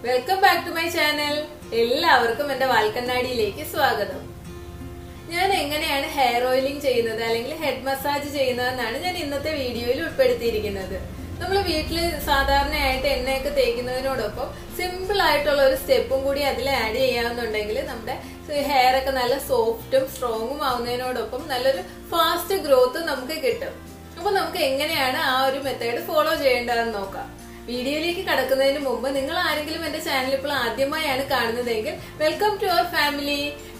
Welcome back to my channel. എല്ലാവർക്കും എന്റെ വാൽക്കണ്ണാടിയിലേക്ക് സ്വാഗതം. ഞാൻ എങ്ങനെയാണ് ഹെയർ ഓയിലിംഗ് ചെയ്യുന്നത് അല്ലെങ്കിൽ ഹെഡ് മസാജ് ചെയ്യുന്നതെന്നാണ് ഞാൻ ഇന്നത്തെ വീഡിയോയിൽ ഉൾപ്പെടുത്തിയിരിക്കുന്നത്. നമ്മൾ വീട്ടിൽ സാധാരണയായിട്ട് എണ്ണയൊക്കെ തേക്കുന്നതിനോടൊപ്പം സിമ്പിൾ ആയിട്ടുള്ള ഒരു സ്റ്റെപ്പും കൂടി അതിൽ ആഡ് ചെയ്യാവുന്നുണ്ടെങ്കിൽ നമ്മുടെ ഹെയർ ഒക്കെ നല്ല സോഫ്റ്റും സ്ട്രോങ്ങും ആവുന്നതിനോടൊപ്പം നല്ലൊരു ഫാസ്റ്റ് ഗ്രോത്ത് നമുക്ക് കിട്ടും. അപ്പൊ നമുക്ക് എങ്ങനെയാണ് ആ ഒരു മെത്തേഡ് ഫോളോ ചെയ്യേണ്ടതെന്ന് നോക്കാം. വീഡിയോയിലേക്ക് കടക്കുന്നതിന് മുമ്പ് നിങ്ങൾ ആരെങ്കിലും എന്റെ ചാനൽ ഇപ്പോൾ ആദ്യമായാണ് കാണുന്നതെങ്കിൽ welcome to our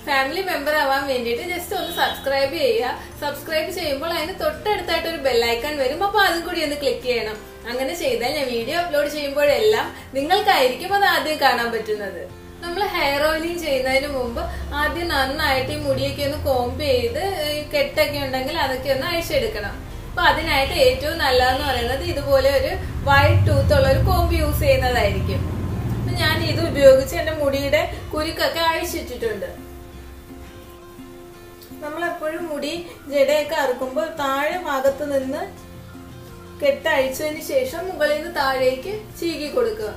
family member ആവാൻ വേണ്ടിയിട്ട് ജസ്റ്റ് ഒന്ന് സബ്സ്ക്രൈബ് ചെയ്യുക. സബ്സ്ക്രൈബ് ചെയ്യുമ്പോൾ അതിന് തൊട്ടടുത്തായിട്ട് ഒരു ബെല്ലൈക്കൺ വരും, അപ്പൊ അതും കൂടി ഒന്ന് ക്ലിക്ക് ചെയ്യണം. അങ്ങനെ ചെയ്താൽ ഞാൻ വീഡിയോ അപ്ലോഡ് ചെയ്യുമ്പോഴെല്ലാം നിങ്ങൾക്കായിരിക്കും അത് ആദ്യം കാണാൻ പറ്റുന്നത്. നമ്മൾ ഹെയർ ഓയിലിംഗ് ചെയ്യുന്നതിന് മുമ്പ് ആദ്യം നന്നായിട്ട് ഈ മുടിയൊക്കെ ഒന്ന് കോംബ് ചെയ്ത് കെട്ടൊക്കെ ഉണ്ടെങ്കിൽ അതൊക്കെ ഒന്ന് അഴിച്ചെടുക്കണം. അപ്പൊ അതിനായിട്ട് ഏറ്റവും നല്ലതെന്ന് പറയുന്നത് ഇതുപോലെ ഒരു വൈറ്റ് ടൂത്ത് ഉള്ള ഒരു കോംബ് യൂസ് ചെയ്യുന്നതായിരിക്കും. അപ്പൊ ഞാൻ ഇത് ഉപയോഗിച്ച് എന്റെ മുടിയുടെ കുരുക്കൊക്കെ അഴിച്ചിട്ടിട്ടുണ്ട്. നമ്മളെപ്പോഴും മുടി ജടയൊക്കെ അറുക്കുമ്പോൾ താഴെ ഭാഗത്ത് നിന്ന് കെട്ടഴിച്ചതിന് ശേഷം മുകളിൽ നിന്ന് താഴേക്ക് ചീകി കൊടുക്കുക.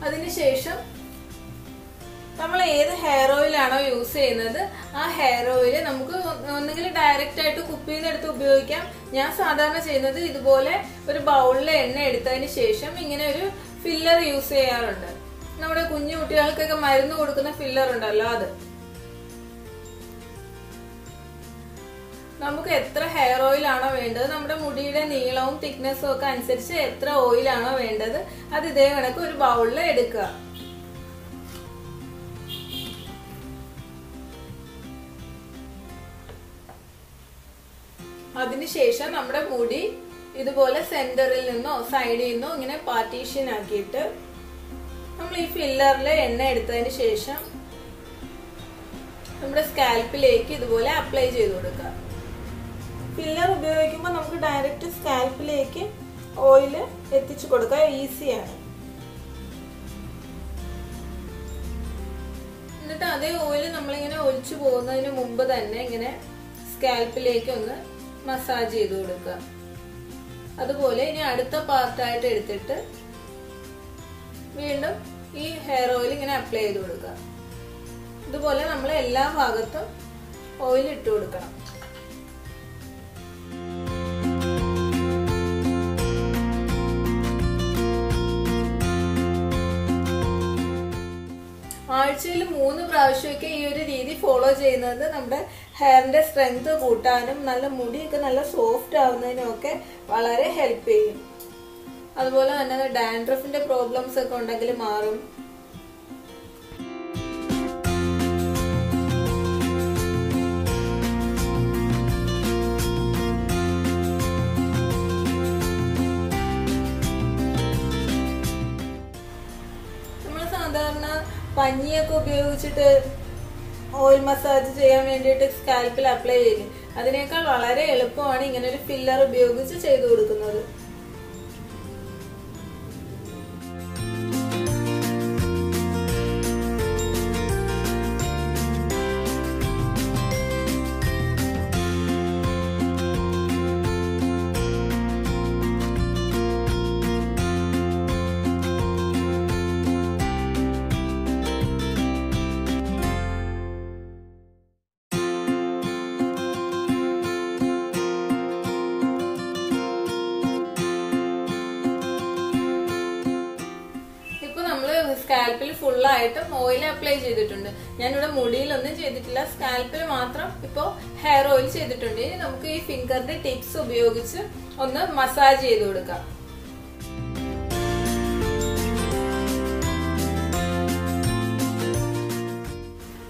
അതിനുശേഷം നമ്മൾ ഏത് ഹെയർ ഓയിലാണോ യൂസ് ചെയ്യുന്നത് ആ ഹെയർ ഓയിൽ നമുക്ക് ഒന്നുകിൽ ഡയറക്റ്റ് ആയിട്ട് കുപ്പിയിൽ നിന്ന് എടുത്ത് ഉപയോഗിക്കാം. ഞാൻ സാധാരണ ചെയ്യുന്നത് ഇതുപോലെ ഒരു ബൗളിൽ എണ്ണ എടുത്തതിന് ശേഷം ഇങ്ങനെ ഒരു ഫില്ലർ യൂസ് ചെയ്യാറുണ്ട്. നമ്മുടെ കുഞ്ഞു കുട്ടികൾക്കൊക്കെ മരുന്ന് കൊടുക്കുന്ന ഫില്ലർ ഉണ്ടല്ലോ, അത് നമുക്ക് എത്ര ഹെയർ ഓയിൽ ആണോ വേണ്ടത്, നമ്മുടെ മുടിയുടെ നീളവും തിക്നെസ്സും ഒക്കെ അനുസരിച്ച് എത്ര ഓയിലാണോ വേണ്ടത് അത് ഇതേ കണക്ക് ഒരു ബൗളിൽ എടുക്കുക. അതിനുശേഷം നമ്മുടെ മുടി ഇതുപോലെ സെന്ററിൽ നിന്നോ സൈഡിൽ നിന്നോ ഇങ്ങനെ പാർട്ടീഷൻ ആക്കിയിട്ട് നമ്മൾ ഈ ഫില്ലറിൽ എണ്ണ എടുത്തതിന് ശേഷം നമ്മുടെ സ്കാൽപ്പിലേക്ക് ഇതുപോലെ അപ്ലൈ ചെയ്ത് കൊടുക്കുക. ഫില്ലർ ഉപയോഗിക്കുമ്പോൾ നമുക്ക് ഡയറക്റ്റ് സ്കാൽപ്പിലേക്ക് ഓയിൽ എത്തിച്ചു കൊടുക്കാൻ ഈസിയാണ്. എന്നിട്ട് അതേ ഓയിൽ നമ്മളിങ്ങനെ ഒലിച്ചു പോകുന്നതിന് മുമ്പ് തന്നെ ഇങ്ങനെ സ്കാൽപ്പിലേക്ക് ഒന്ന് മസാജ് ചെയ്ത് കൊടുക്കുക. അതുപോലെ ഇനി അടുത്ത പാർട്ടായിട്ട് എടുത്തിട്ട് വീണ്ടും ഈ ഹെയർ ഓയിൽ ഇങ്ങനെ അപ്ലൈ ചെയ്ത് കൊടുക്കുക. ഇതുപോലെ നമ്മൾ എല്ലാ ഭാഗത്തും ഓയിൽ ഇട്ട് കൊടുക്കണം. ആഴ്ചയിൽ 3 പ്രാവശ്യമൊക്കെ ഈ ഒരു രീതി ഫോളോ ചെയ്യുന്നത് നമ്മുടെ ഹെയറിന്റെ സ്ട്രെങ്ത് കൂട്ടാനും നല്ല മുടിയൊക്കെ നല്ല സോഫ്റ്റ് ആവുന്നതിനും ഒക്കെ വളരെ ഹെൽപ്പ് ചെയ്യും. അതുപോലെ തന്നെ ഡാൻഡ്രഫിന്റെ പ്രോബ്ലംസ് ഒക്കെ ഉണ്ടെങ്കിൽ മാറും. നമ്മൾ സാധാരണ പഞ്ഞിയൊക്കെ ഉപയോഗിച്ചിട്ട് ഓയിൽ മസാജ് ചെയ്യാൻ വേണ്ടിയിട്ട് സ്കാൽപ്പിൽ അപ്ലൈ ചെയ്യും. അതിനേക്കാൾ വളരെ എളുപ്പമാണ് ഇങ്ങനെ ഒരു ഫില്ലർ ഉപയോഗിച്ച് ചെയ്തു കൊടുക്കുന്നത്. സ്കാൽപ്പിൽ ഫുള്ളായിട്ടും ഓയിൽ അപ്ലൈ ചെയ്തിട്ടുണ്ട്. ഞാനിവിടെ മുടിയിലൊന്നും ചെയ്തിട്ടില്ല, സ്കാൽപ്പിൽ മാത്രം ഇപ്പോൾ ഹെയർ ഓയിൽ ചെയ്തിട്ടുണ്ട്. ഇനി നമുക്ക് ഈ ഫിംഗറിന്റെ ടിപ്സ് ഉപയോഗിച്ച് ഒന്ന് മസാജ് ചെയ്ത് കൊടുക്കാം.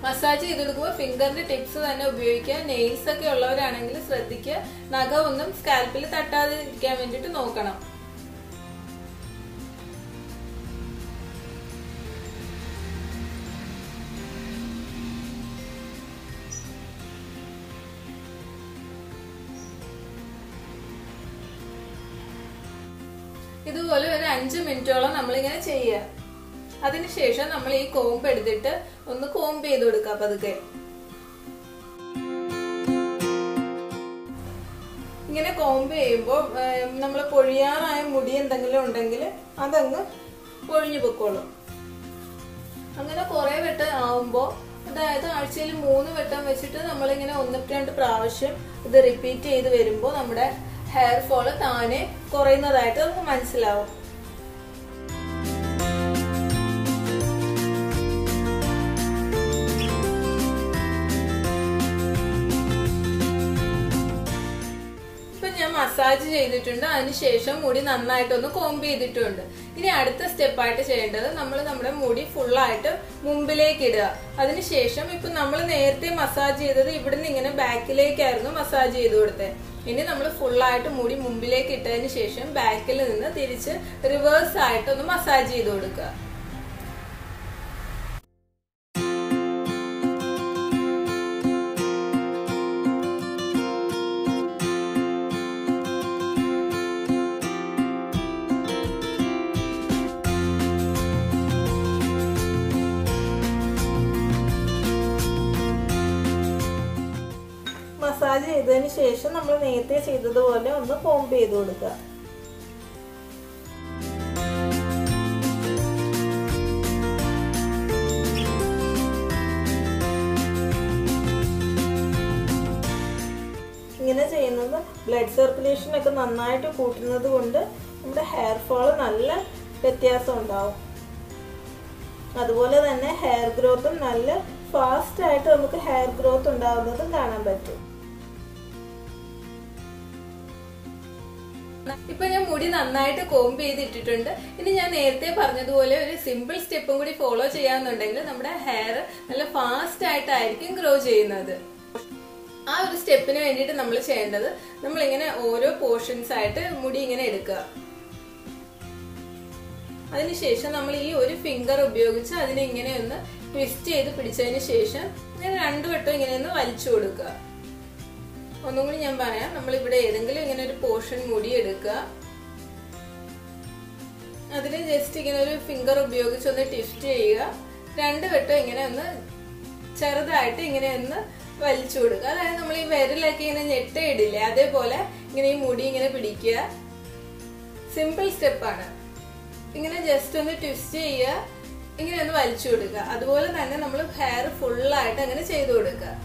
മസാജ് ചെയ്ത് കൊടുക്കുമ്പോൾ ഫിംഗറിന്റെ ടിപ്സ് തന്നെ ഉപയോഗിക്കുക. നെയിൽസ് ഒക്കെ ഉള്ളവരാണെങ്കിൽ ശ്രദ്ധിക്കുക, നഖമൊന്നും സ്കാൽപ്പിൽ തട്ടാതിരിക്കാൻ വേണ്ടിയിട്ട് നോക്കണം. ഇതുപോലെ ഒരു 5 മിനിറ്റോളം നമ്മളിങ്ങനെ ചെയ്യുക. അതിനുശേഷം നമ്മൾ ഈ കോംബ് എടുത്തിട്ട് ഒന്ന് കോംബ് ചെയ്ത് കൊടുക്കുക പതുക്കെ. ഇങ്ങനെ കോംബ് ചെയ്യുമ്പോൾ നമ്മൾ പൊഴിയാറായ മുടി എന്തെങ്കിലും ഉണ്ടെങ്കിൽ അതങ്ങ് പൊഴിഞ്ഞു പൊക്കോളും. അങ്ങനെ കുറെ വട്ടം ആവുമ്പോൾ, അതായത് ആഴ്ചയിൽ 3 വട്ടം വെച്ചിട്ട് നമ്മളിങ്ങനെ 1-2 പ്രാവശ്യം ഇത് റിപ്പീറ്റ് ചെയ്ത് വരുമ്പോൾ നമ്മുടെ ഹെയർ ഫോള് താനെ കുറയുന്നതായിട്ട് നമുക്ക് മനസ്സിലാവും. ഞാൻ മസാജ് ചെയ്തിട്ടുണ്ട്, അതിനുശേഷം മുടി നന്നായിട്ടൊന്ന് കോംബ് ചെയ്തിട്ടുണ്ട്. ഇനി അടുത്ത സ്റ്റെപ്പായിട്ട് ചെയ്യേണ്ടത് നമ്മൾ നമ്മുടെ മുടി ഫുള്ളായിട്ട് മുമ്പിലേക്ക് ഇടുക. അതിനുശേഷം ഇപ്പൊ നമ്മൾ നേരത്തെ മസാജ് ചെയ്തത് ഇവിടുന്ന് ഇങ്ങനെ ബാക്കിലേക്കായിരുന്നു മസാജ് ചെയ്ത് കൊടുത്തത്. ഇനി നമ്മൾ ഫുള്ളായിട്ട് മുടി മുമ്പിലേക്ക് ഇട്ടതിന് ശേഷം ബാക്കിൽ നിന്ന് തിരിച്ച് റിവേഴ്സ് ആയിട്ടൊന്ന് മസാജ് ചെയ്ത് കൊടുക്കുക. മസാജ് ചെയ്തതിന് ശേഷം നമ്മൾ നേരത്തെ ചെയ്തതുപോലെ ഒന്ന് കോംബ് ചെയ്ത് കൊടുക്കുക. ഇങ്ങനെ ചെയ്യുന്നത് ബ്ലഡ് സർക്കുലേഷൻ ഒക്കെ നന്നായിട്ട് കൂട്ടുന്നത് കൊണ്ട് നമ്മുടെ ഹെയർ ഫോള് നല്ല വ്യത്യാസം ഉണ്ടാവും. അതുപോലെ തന്നെ ഹെയർ ഗ്രോത്തും നല്ല ഫാസ്റ്റ് ആയിട്ട് നമുക്ക് ഹെയർ ഗ്രോത്ത് ഉണ്ടാവുന്നതും കാണാൻ പറ്റും. ഇപ്പൊ ഞാൻ മുടി നന്നായിട്ട് കോംബ് ചെയ്തിട്ടിട്ടുണ്ട്. ഇനി ഞാൻ നേരത്തെ പറഞ്ഞതുപോലെ ഒരു സിമ്പിൾ സ്റ്റെപ്പും കൂടി ഫോളോ ചെയ്യാന്നുണ്ടെങ്കിൽ നമ്മുടെ ഹെയർ നല്ല ഫാസ്റ്റ് ആയിട്ടായിരിക്കും ഗ്രോ ചെയ്യുന്നത്. ആ ഒരു സ്റ്റെപ്പിന് വേണ്ടിയിട്ട് നമ്മൾ ചെയ്യേണ്ടത്, നമ്മളിങ്ങനെ ഓരോ പോർഷൻസ് ആയിട്ട് മുടി ഇങ്ങനെ എടുക്കുക. അതിനുശേഷം നമ്മൾ ഈ ഒരു ഫിംഗർ ഉപയോഗിച്ച് അതിനെ ഇങ്ങനെ ഒന്ന് ട്വിസ്റ്റ് ചെയ്ത് പിടിച്ചതിന് ശേഷം ഇങ്ങനെ 2 വട്ടം ഇങ്ങനെ ഒന്ന് വലിച്ചു കൊടുക്കുക. ഒന്നും കൂടി ഞാൻ പറയാം. നമ്മൾ ഇവിടെ ഏതെങ്കിലും ഇങ്ങനെ ഒരു പോർഷൻ മുടി എടുക്കുക, അതിന് ജസ്റ്റ് ഇങ്ങനെ ഒരു ഫിംഗർ ഉപയോഗിച്ച് ഒന്ന് ട്വിസ്റ്റ് ചെയ്യുക. 2 വട്ടം ഇങ്ങനെ ഒന്ന് ചെറുതായിട്ട് ഇങ്ങനെ ഒന്ന് വലിച്ചു കൊടുക്കുക. അതായത് നമ്മൾ ഈ വിരലൊക്കെ ഇങ്ങനെ ഞെട്ടയിടില്ലേ, അതേപോലെ ഇങ്ങനെ ഈ മുടി ഇങ്ങനെ പിടിക്കുക. സിമ്പിൾ സ്റ്റെപ്പാണ്. ഇങ്ങനെ ജസ്റ്റ് ഒന്ന് ട്വിസ്റ്റ് ചെയ്യുക, ഇങ്ങനെ ഒന്ന് വലിച്ചു കൊടുക്കുക. അതുപോലെ തന്നെ നമ്മൾ ഹെയർ ഫുള്ളായിട്ട് അങ്ങനെ ചെയ്തു കൊടുക്കുക.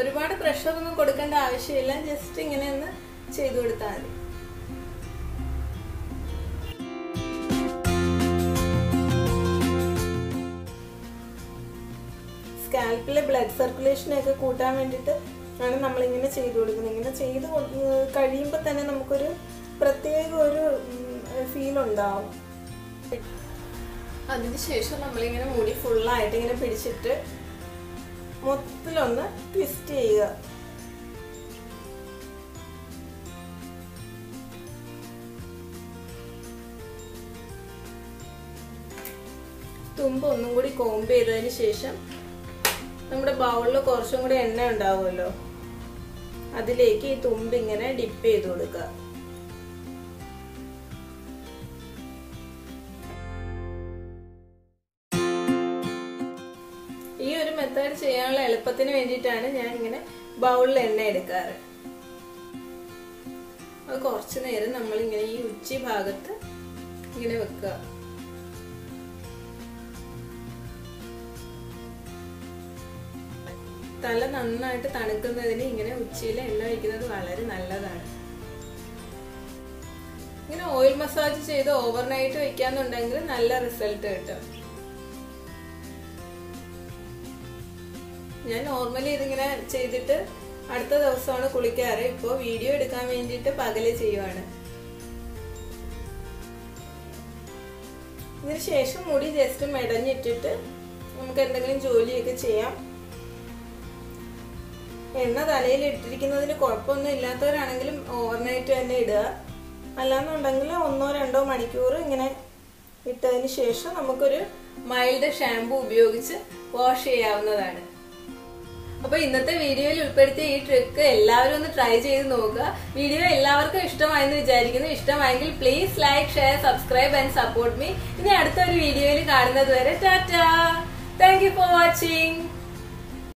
ഒരുപാട് പ്രഷർ ഒന്നും കൊടുക്കേണ്ട ആവശ്യമില്ല, ജസ്റ്റ് ഇങ്ങനെ ഒന്ന് ചെയ്തു കൊടുത്താൽ മതി. സ്കാൽപ്പിലെ ബ്ലഡ് സർക്കുലേഷൻ ഒക്കെ കൂട്ടാൻ വേണ്ടിയിട്ട് ആണ് നമ്മളിങ്ങനെ ചെയ്തു കൊടുക്കുന്നത്. ഇങ്ങനെ ചെയ്ത് കഴിയുമ്പോൾ തന്നെ നമുക്കൊരു പ്രത്യേക ഒരു ഫീൽ ഉണ്ടാവും. അതിനുശേഷം നമ്മളിങ്ങനെ മുടി ഫുള്ളായിട്ട് ഇങ്ങനെ പിടിച്ചിട്ട് മൊത്തത്തിലൊന്ന് ട്വിസ്റ്റ് ചെയ്യുക. തുമ്പ് ഒന്നും കൂടി കോംബ് ചെയ്തതിന് ശേഷം നമ്മുടെ ബൗളിൽ കുറച്ചും കൂടി എണ്ണ ഉണ്ടാവുമല്ലോ, അതിലേക്ക് ഈ തുമ്പ് ഇങ്ങനെ ഡിപ്പ് ചെയ്ത് കൊടുക്കുക. ഈ ഒരു മെത്തേഡ് ചെയ്യാനുള്ള എളുപ്പത്തിന് വേണ്ടിയിട്ടാണ് ഞാൻ ഇങ്ങനെ ബൗളിൽ എണ്ണ എടുക്കാറ്. അത് കുറച്ചു നേരം നമ്മളിങ്ങനെ ഈ ഉച്ചി ഭാഗത്ത് ഇങ്ങനെ വെക്കുക. തല നന്നായിട്ട് തണുക്കുന്നതിന് ഇങ്ങനെ ഉച്ചിയിൽ എണ്ണ ഒഴിക്കുന്നത് വളരെ നല്ലതാണ്. ഇങ്ങനെ ഓയിൽ മസാജ് ചെയ്ത് ഓവർനൈറ്റ് വെക്കാന്നുണ്ടെങ്കിൽ നല്ല റിസൾട്ട് കിട്ടും. ഞാൻ നോർമലി ഇതിങ്ങനെ ചെയ്തിട്ട് അടുത്ത ദിവസമാണ് കുളിക്കാറ്. ഇപ്പോൾ വീഡിയോ എടുക്കാൻ വേണ്ടിയിട്ട് പകല് ചെയ്യുവാണ്. ഇതിന് ശേഷം മുടി ജസ്റ്റ് മെടഞ്ഞിട്ടിട്ട് നമുക്ക് എന്തെങ്കിലും ജോലിയൊക്കെ ചെയ്യാം. എണ്ണ തലയിൽ ഇട്ടിരിക്കുന്നതിന് കുഴപ്പമൊന്നും ഇല്ലാത്തവരാണെങ്കിലും ഓവർനൈറ്റ് തന്നെ ഇടുക. അല്ലാന്നുണ്ടെങ്കിൽ 1-2 മണിക്കൂർ ഇങ്ങനെ ഇട്ടതിന് ശേഷം നമുക്കൊരു മൈൽഡ് ഷാമ്പു ഉപയോഗിച്ച് വാഷ് ചെയ്യാവുന്നതാണ്. അപ്പൊ ഇന്നത്തെ വീഡിയോയിൽ ഉൾപ്പെടുത്തിയ ഈ ട്രിക്ക് എല്ലാവരും ഒന്ന് ട്രൈ ചെയ്ത് നോക്കുക. വീഡിയോ എല്ലാവർക്കും ഇഷ്ടമായെന്ന് വിചാരിക്കുന്നു. ഇഷ്ടമായെങ്കിൽ please like, share, subscribe and support me. ഇനി അടുത്തൊരു വീഡിയോയിൽ കാണുന്നത് വരെ Tata. Thank you for watching.